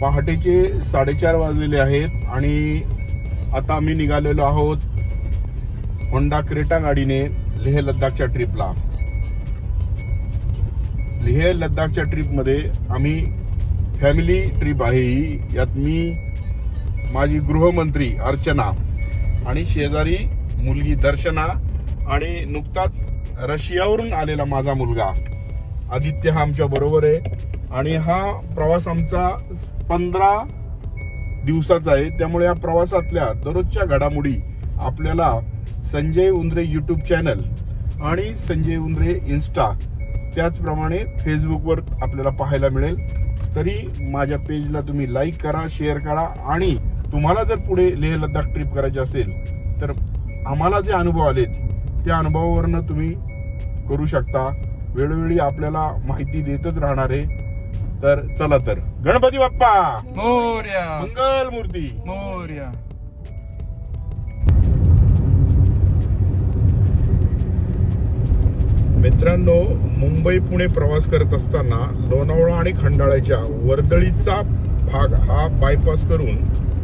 पहाटेचे 4:30 वाजलेले आहेत आणि आता आम्ही निघालेलो आहोत होंडा क्रेटा गाडीने लेह लद्दाखच्या ट्रिपला. लेह लद्दाखच्या ट्रिपमध्ये आम्ही फॅमिली ट्रिप आहे ही. यात मी, माझी गृहमंत्री अर्चना आणि शेजारी मुलगी दर्शना आणि नुकताच रशियावरून आलेला माझा मुलगा आदित्य हा आमच्या बरोबर आहे. आणि हा प्रवास आमचा 15 दिवसाचा आहे. त्यामुळे या प्रवासातल्या दररोजच्या घडामोडी आपल्याला संजय उंद्रे यूट्यूब चॅनल आणि संजय उंद्रे इन्स्टा त्याचप्रमाणे फेसबुकवर आपल्याला पाहायला मिळेल. तरी माझ्या पेजला तुम्ही लाईक करा, शेअर करा आणि तुम्हाला जर पुढे लेह लद्दाख ट्रिप करायची असेल तर आम्हाला जे अनुभव आलेत त्या अनुभवावरनं तुम्ही करू शकता. वेळोवेळी आपल्याला माहिती देतच राहणार आहे. तर चला तर, गणपती बाप्पा मोरया, मंगल मूर्ती मोरया. मित्रांनो, मुंबई पुणे प्रवास करत असताना लोणावळा आणि खंडाळ्याच्या वर्दळीचा भाग हा बायपास करून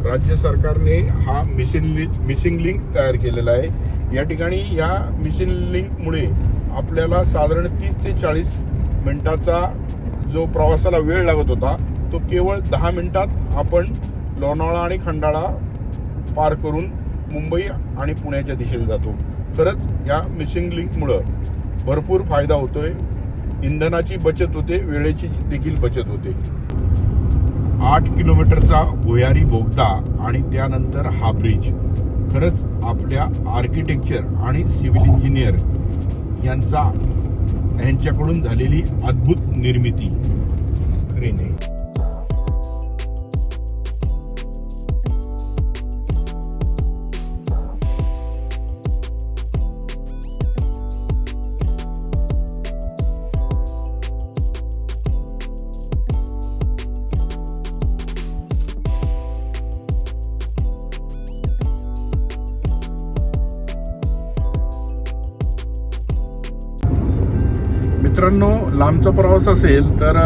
राज्य सरकारने हा मिसिंग लिंक तयार केलेला आहे. या ठिकाणी या मिसिंग लिंकमुळे आपल्याला साधारण 30 ते 40 मिनिटाचा जो प्रवासाला वेळ लागत होता तो केवळ 10 मिनिटात आपण लोणावळा आणि खंडाळा पार करून मुंबई आणि पुण्याच्या दिशेने जातो. खरंच या मिसिंग लिंकमुळं भरपूर फायदा होतोय. इंधनाची बचत होते, वेळेची देखील बचत होते. 8 किलोमीटरचा भुयारी बोगदा आणि त्यानंतर हा ब्रिज खरंच आपल्या आर्किटेक्चर आणि सिव्हिल इंजिनियर यांच्याकडून झालेली अद्भुत निर्मिती स्क्रीन आहे. मित्रांनो, लांबचा प्रवास असेल तर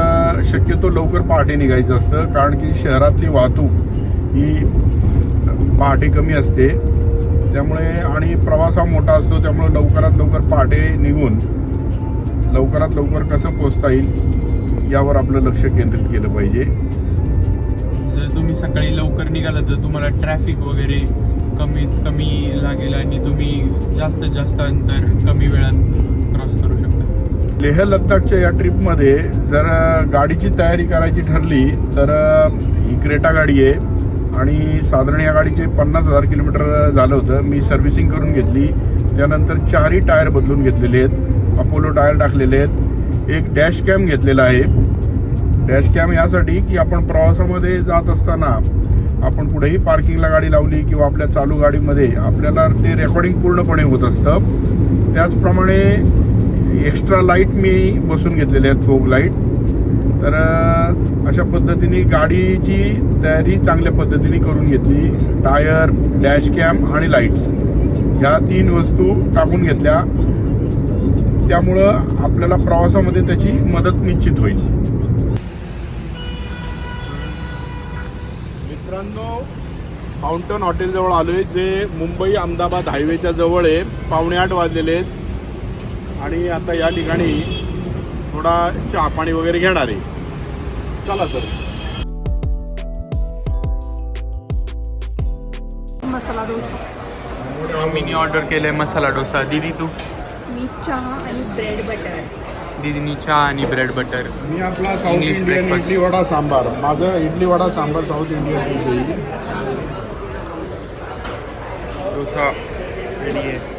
शक्यतो लवकर पहाटे निघायचं असतं, कारण की शहरातली वाहतूक ही पहाटे कमी असते. त्यामुळे आणि प्रवास हा मोठा असतो, त्यामुळे लवकरात लवकर पहाटे निघून लवकरात लवकर कसं पोहोचता येईल यावर आपलं लक्ष केंद्रित केलं पाहिजे. जर तुम्ही सकाळी लवकर निघाला तर तुम्हाला ट्रॅफिक वगैरे कमीत कमी लागेल आणि तुम्ही जास्तीत जास्त अंतर कमी वेळात क्रॉस करू शकता. लेह लद्दाखच्या या ट्रिपमध्ये जर गाडीची तयारी करायची ठरली तर ही क्रेटा गाडी आहे आणि साधारण या गाडीचे 50,000 किलोमीटर झालं होतं. मी सर्व्हिसिंग करून घेतली. त्यानंतर 4ही टायर बदलून घेतलेले आहेत, अपोलो टायर टाकलेले आहेत. एक डॅश कॅम घेतलेला आहे. डॅश कॅम यासाठी की आपण प्रवासामध्ये जात असताना आपण कुठेही पार्किंगला गाडी लावली किंवा आपल्या चालू गाडीमध्ये आपल्याला ते रेकॉर्डिंग पूर्णपणे होत असतं. त्याचप्रमाणे एक्स्ट्रा लाईट मी बसून घेतलेले आहेत, फोग लाईट. तर अशा पद्धतीने गाडीची तयारी चांगल्या पद्धतीने करून घेतली. टायर, डॅश कॅम आणि लाईट्स ह्या 3 वस्तू टाकून घेतल्या. त्यामुळं आपल्याला प्रवासामध्ये त्याची मदत निश्चित होईल. मित्रांनो, फाउंटन हॉटेलजवळ आलोय, जे मुंबई अहमदाबाद हायवेच्या जवळ आहे. 7:45 वाजलेले आहेत आणि आता या ठिकाणी थोडा चहा पाणी वगैरे घेणार आहे. चला तर. मसाला डोसा. मिनी ऑर्डर केलंय मसाला डोसा. दीदी तू? मी चहा आणि ब्रेड बटर. दीदीनी चहा आणि ब्रेड बटर. मी आपला south English Indian breakfast. Idli vada sambar. माझं idli vada sambar south Indian dish आहे. डोसा रेडी आहे.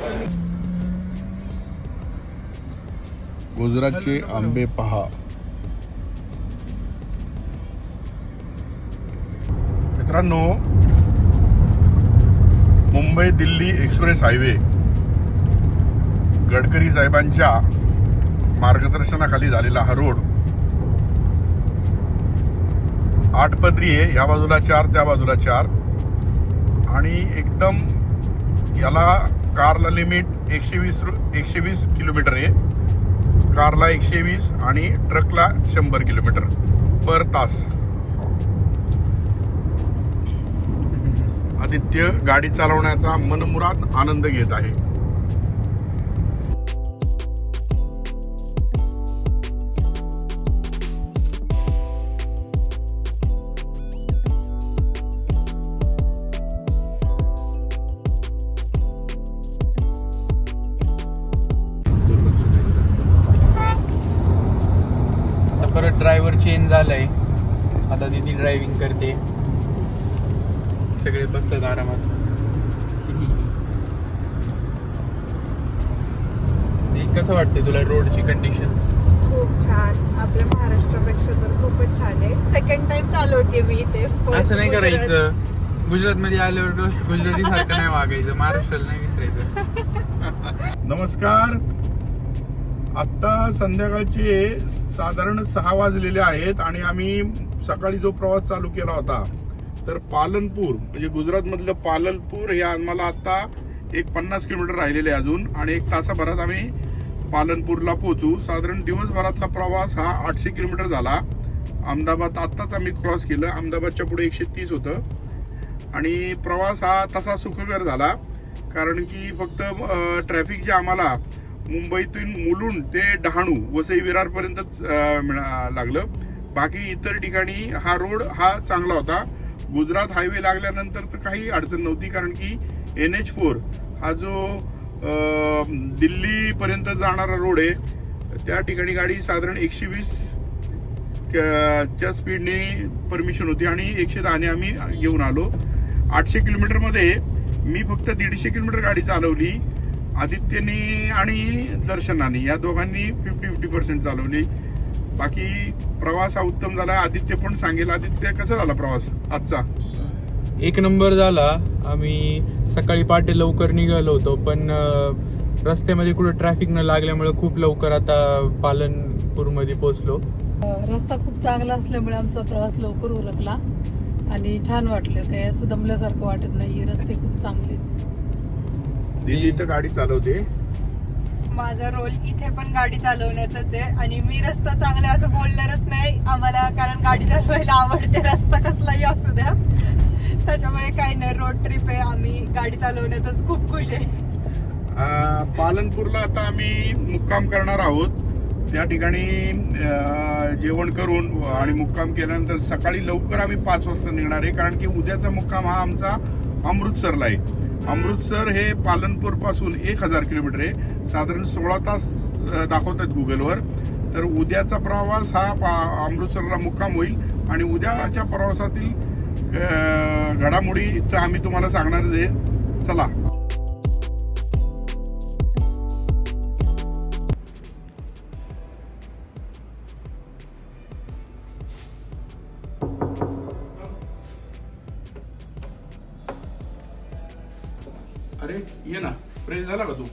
गुजरातचे आंबे पहा. मित्रांनो, मुंबई दिल्ली एक्सप्रेस हायवे गडकरी साहेबांच्या मार्गदर्शनाखाली झालेला हा रोड 8 पदरी आहे. या बाजूला 4, त्या बाजूला 4 आणि एकदम याला कारला लिमिट 120 किलोमीटर आहे. कारला 120 आणि ट्रकला 100 किलोमीटर पर तास. आदित्य गाडी चालवण्याचा मनमुराद आनंद घेत आहे. आता परत ड्रायव्हर चेंज झालाय. आता दिदी ड्रायव्हिंग करते. सगळे बसतात आरामात. कसं वाटते तुला रोडची कंडिशन? खूप छान. आपल्या महाराष्ट्रापेक्षा तर खूपच छान आहे. सेकंड टाइम चालवते मी इथे. असं नाही करायचं. गुजरात मध्ये आल्यावर गुजराती सारखं नाही वागायचं. महाराष्ट्राला नाही विसरायचं. नमस्कार. आत्ता संध्याकाळचे साधारण 6 वाजलेले आहेत आणि आम्ही सकाळी जो प्रवास चालू केला होता तर पालनपूर म्हणजे गुजरातमधलं पालनपूर हे आम्हाला आता एक 50 किलोमीटर राहिलेले आहे अजून आणि 1 तासाभरात आम्ही पालनपूरला पोहोचू. साधारण दिवसभरातला प्रवास हा 800 किलोमीटर झाला. अहमदाबाद आत्ताच आम्ही क्रॉस केलं. अहमदाबादच्या पुढे 130 होतं आणि प्रवास हा तसा सुखकर झाला कारण की फक्त ट्रॅफिक जे आम्हाला मुंबईतून मुलुंड ते डहाणू वसई विरारपर्यंतच लागलं. बाकी इतर ठिकाणी हा रोड हा चांगला होता. गुजरात हायवे लागल्यानंतर तर काही अडचण नव्हती कारण की NH4 हा जो दिल्लीपर्यंत जाणारा रोड आहे त्या ठिकाणी गाडी साधारण 120 च्या स्पीडने परमिशन होती आणि 110ने आम्ही घेऊन आलो. 800 किलोमीटरमध्ये मी फक्त 150 किलोमीटर गाडी चालवली. आदित्यने आणि दर्शनाने या दोघांनी 50% चालवली. बाकी प्रवास हा उत्तम झाला. आदित्य पण सांगेल. आदित्य कसा झाला प्रवास आजचा? 1 नंबर झाला. आम्ही सकाळी पहाटे लवकर निघालो होतो पण रस्त्यामध्ये कुठे ट्रॅफिक न लागल्यामुळे खूप लवकर आता पालनपूरमध्ये पोहोचलो. रस्ता खूप चांगला असल्यामुळे आमचा प्रवास लवकर उरकला आणि छान वाटलं. काही असं दमल्यासारखं वाटत नाही. रस्ते खूप चांगले. दिल्ली तर गाडी चालवते. माझा रोल इथे पण गाडी चालवण्याचाच आहे आणि मी रस्ता चांगला आहे असं बोलणारच नाही आम्हाला कारण गाडी चालवायला आवडते. रस्ता कसलाही असू द्या. त्याच्यामुळे काही नाही. रोड ट्रिप आहे. आम्ही गाडी चालवण्यातच खूप खुश आहे. पालनपूरला आता आम्ही मुक्काम करणार आहोत. त्या ठिकाणी जेवण करून आणि मुक्काम केल्यानंतर सकाळी लवकर आम्ही 5 वाजता निघणार आहे कारण की उद्याचा मुक्काम हा आमचा अमृतसरला आहे. अमृतसर हे पालनपूर पासून 1000 किलोमीटर आहे. साधारण 16 तास दाखवतात गुगलवर. तर उद्याचा प्रवास हा अमृतसरला मुक्काम होईल आणि उद्याच्या प्रवासातील घडामोडी तर आम्ही तुम्हाला सांगणारच आहे. चला. अरे ये ना. फ्रेश झाला का तू?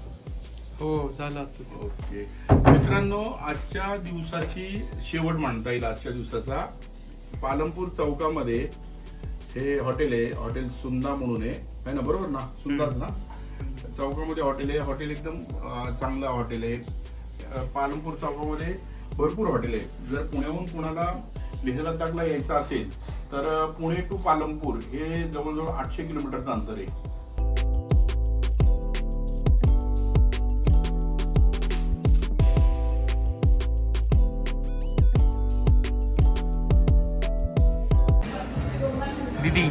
हो झाला. ओके मित्रांनो, आजच्या दिवसाची शेवट म्हणता येईल. आजच्या दिवसाचा पालनपूर चौकामध्ये हे हॉटेल आहे. हॉटेल सुंदा म्हणून आहे ना? बरोबर ना? सुंदाच ना? चौकामध्ये हॉटेल आहे. हॉटेल एकदम चांगलं हॉटेल आहे. पालनपूर चौकामध्ये भरपूर हॉटेल आहे. जर पुण्याहून कुणाला लेह लडाखला यायचं असेल तर पुणे टू पालनपूर हे जवळजवळ 800 किलोमीटरचं अंतर आहे. दीदी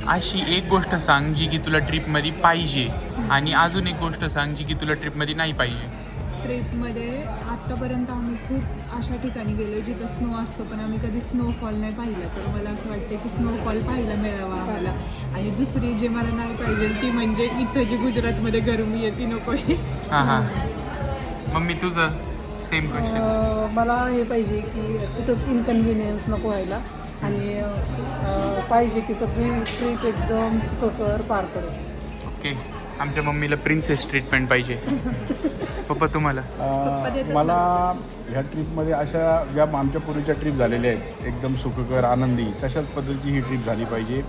अशी एक गोष्ट सांग जी की तुला ट्रिपमध्ये पाहिजे आणि अजून एक गोष्ट सांग जी की तुला ट्रिपमध्ये नाही पाहिजे. ट्रिपमध्ये आत्तापर्यंत आम्ही खूप अशा ठिकाणी गेलो जिथं स्नो असतो पण आम्ही कधी स्नोफॉल नाही पाहिला. तर मला असं वाटतं की स्नोफॉल पाहायला मिळावा आम्हाला. आणि दुसरी जे मला नाही पाहिजे ती म्हणजे इथं जी गुजरातमध्ये गरमी आहे ती नको आहे. हां मम्मी तुझं सेम क्वेश्चन. मला हे पाहिजे की कुठंच इनकन्व्हिनियन्स नको व्हायला आणि पाहिजे की सगळी ट्रिप एकदम सुखकर पार पडेल. ओके. आमच्या मम्मीला प्रिन्सेस ट्रीटमेंट पाहिजे. पप्पा तुम्हाला? मला ह्या ट्रिपमध्ये अशा ज्या आमच्या पूर्वीच्या ट्रिप झालेल्या आहेत एकदम सुखकर आनंदी तशाच पद्धतीची ही ट्रिप झाली पाहिजे.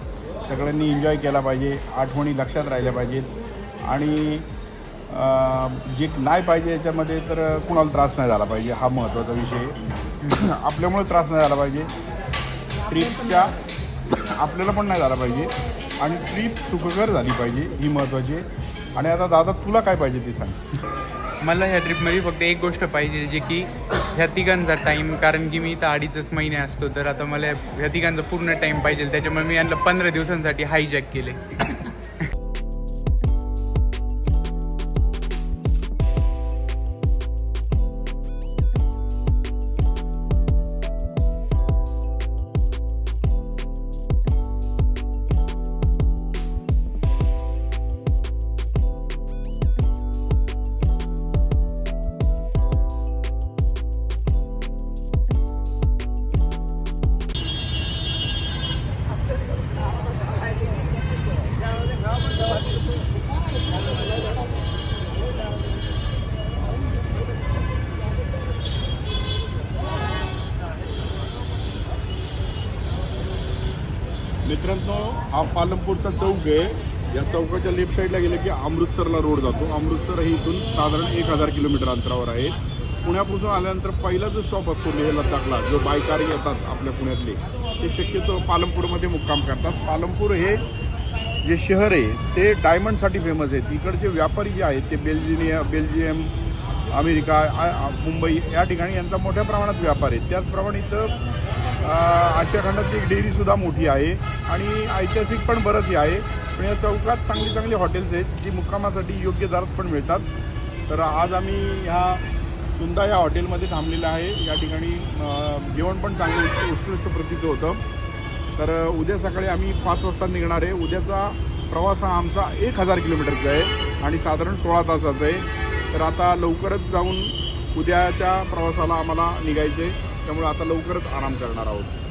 सगळ्यांनी एन्जॉय केला पाहिजे. आठवणी लक्षात राहिल्या पाहिजेत आणि जे नाही पाहिजे याच्यामध्ये तर कुणाला त्रास नाही झाला पाहिजे. हा महत्त्वाचा विषय. आपल्यामुळे त्रास नाही झाला पाहिजे. ट्रिपच्या आपल्याला पण नाही झाला पाहिजे. आणि ट्रीप सुखकर झाली पाहिजे, ही महत्त्वाची आहे. आणि आता दादा तुला काय पाहिजे ते सांग. मला ह्या ट्रिपमध्ये फक्त एक गोष्ट पाहिजे, जे की ह्या तिघांचा टाईम, कारण की मी इथं 2.5 महिने असतो, तर आता मला ह्या तिघांचा पूर्ण टाईम पाहिजे. त्याच्यामुळे मी यांना 15 दिवसांसाठी हायजॅक केले. मित्रांनो, हा पालमपूरचा चौक आहे. या चौकाच्या लेफ्ट साईडला गेलं की अमृतसरला रोड जातो. अमृतसर हे इथून साधारण 1000 किलोमीटर अंतरावर आहे. पुण्यापासून आल्यानंतर पहिला जो स्टॉप असतो लेह लद्दाखला, जो बायकार येतात आपल्या पुण्यातले, ते शक्यतो पालमपूरमध्ये मुक्काम करतात. पालमपूर हे जे शहर आहे ते डायमंडसाठी फेमस आहे. तिकडचे व्यापारी जे आहेत ते बेल्जियम, अमेरिका, मुंबई या ठिकाणी यांचा मोठ्या प्रमाणात व्यापार आहे. त्याचप्रमाणे इथं आशिया खंडातली एक डेअरीसुद्धा मोठी आहे आणि ऐतिहासिक पण बरंच आहे. पण या चौकात चांगली चांगली हॉटेल्स आहेत जी मुक्कामासाठी योग्य दरात पण मिळतात. तर आज आम्ही ह्या सुंदा या हॉटेलमध्ये थांबलेलं आहे. या ठिकाणी जेवण पण चांगलं उत्कृष्ट प्रतीचं होतं. तर उद्या सकाळी आम्ही 5 वाजता निघणार आहे. उद्याचा प्रवास हा आमचा 1000 किलोमीटरचा आहे आणि साधारण 16 तासाचा आहे. तर आता लवकरच जाऊन उद्याच्या प्रवासाला आम्हाला निघायचं आहे. त्यामुळे आता लवकरच आराम करणार आहोत.